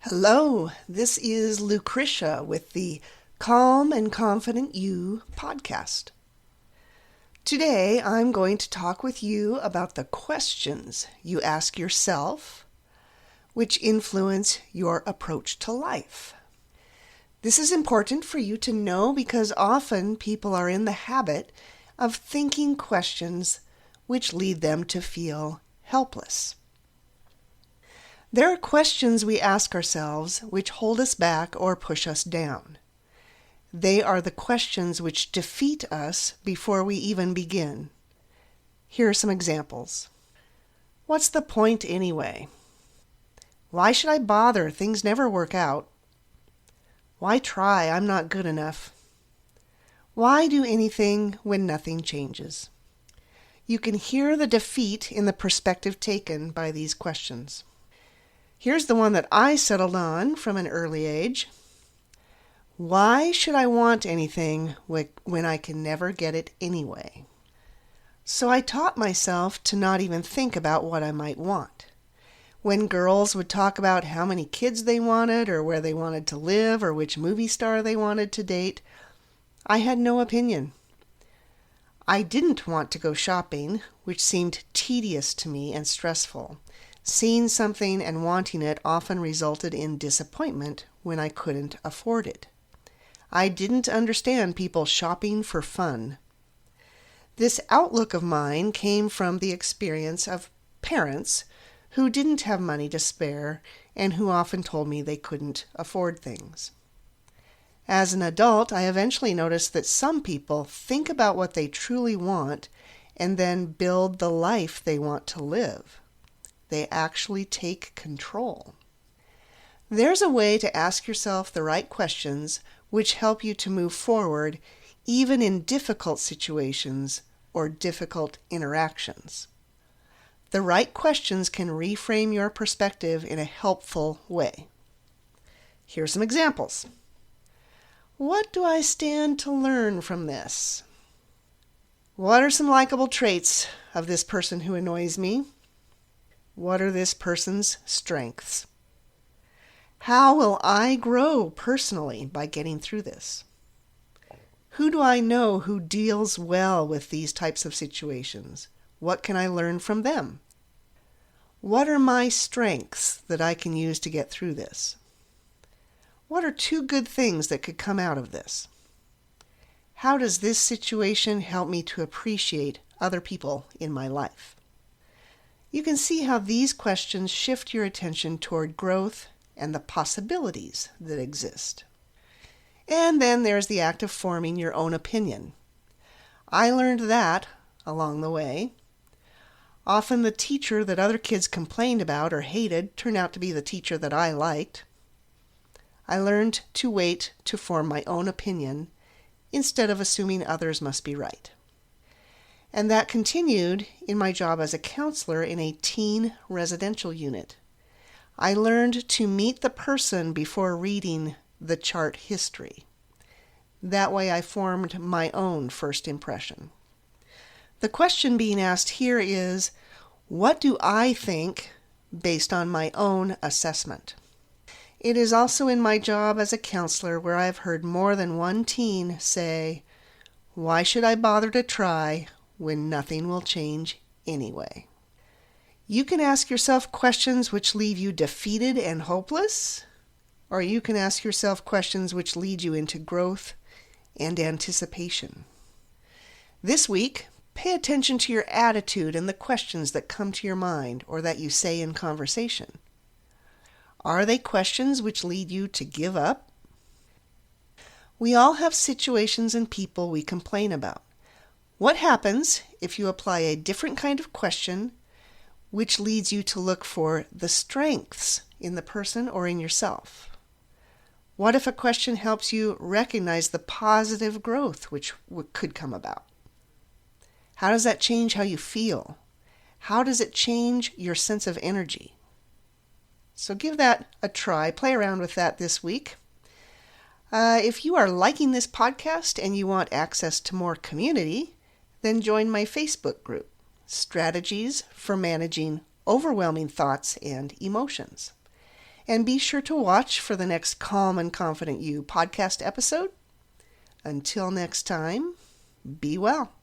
Hello, this is Lucretia with the Calm and Confident You podcast. Today I'm going to talk with you about the questions you ask yourself, which influence your approach to life. This is important for you to know because often people are in the habit of thinking questions which lead them to feel helpless. There are questions we ask ourselves which hold us back or push us down. They are the questions which defeat us before we even begin. Here are some examples. What's the point anyway? Why should I bother? Things never work out. Why try? I'm not good enough. Why do anything when nothing changes? You can hear the defeat in the perspective taken by these questions. Here's the one that I settled on from an early age. Why should I want anything when I can never get it anyway? So I taught myself to not even think about what I might want. When girls would talk about how many kids they wanted or where they wanted to live or which movie star they wanted to date, I had no opinion. I didn't want to go shopping, which seemed tedious to me and stressful. Seeing something and wanting it often resulted in disappointment when I couldn't afford it. I didn't understand people shopping for fun. This outlook of mine came from the experience of parents who didn't have money to spare and who often told me they couldn't afford things. As an adult, I eventually noticed that some people think about what they truly want and then build the life they want to live. They actually take control. There's a way to ask yourself the right questions which help you to move forward even in difficult situations or difficult interactions. The right questions can reframe your perspective in a helpful way. Here's some examples. What do I stand to learn from this? What are some likable traits of this person who annoys me? What are this person's strengths? How will I grow personally by getting through this? Who do I know who deals well with these types of situations? What can I learn from them? What are my strengths that I can use to get through this? What are two good things that could come out of this? How does this situation help me to appreciate other people in my life? You can see how these questions shift your attention toward growth and the possibilities that exist. And then there's the act of forming your own opinion. I learned that along the way. Often the teacher that other kids complained about or hated turned out to be the teacher that I liked. I learned to wait to form my own opinion instead of assuming others must be right. And that continued in my job as a counselor in a teen residential unit. I learned to meet the person before reading the chart history. That way I formed my own first impression. The question being asked here is, what do I think based on my own assessment? It is also in my job as a counselor where I've heard more than one teen say, "Why should I bother to try when nothing will change anyway?" You can ask yourself questions which leave you defeated and hopeless, or you can ask yourself questions which lead you into growth and anticipation. This week, pay attention to your attitude and the questions that come to your mind or that you say in conversation. Are they questions which lead you to give up? We all have situations and people we complain about. What happens if you apply a different kind of question which leads you to look for the strengths in the person or in yourself? What if a question helps you recognize the positive growth which could come about? How does that change how you feel? How does it change your sense of energy? So give that a try. Play around with that this week. If you are liking this podcast and you want access to more community, then join my Facebook group, Strategies for Managing Overwhelming Thoughts and Emotions. And be sure to watch for the next Calm and Confident You podcast episode. Until next time, be well.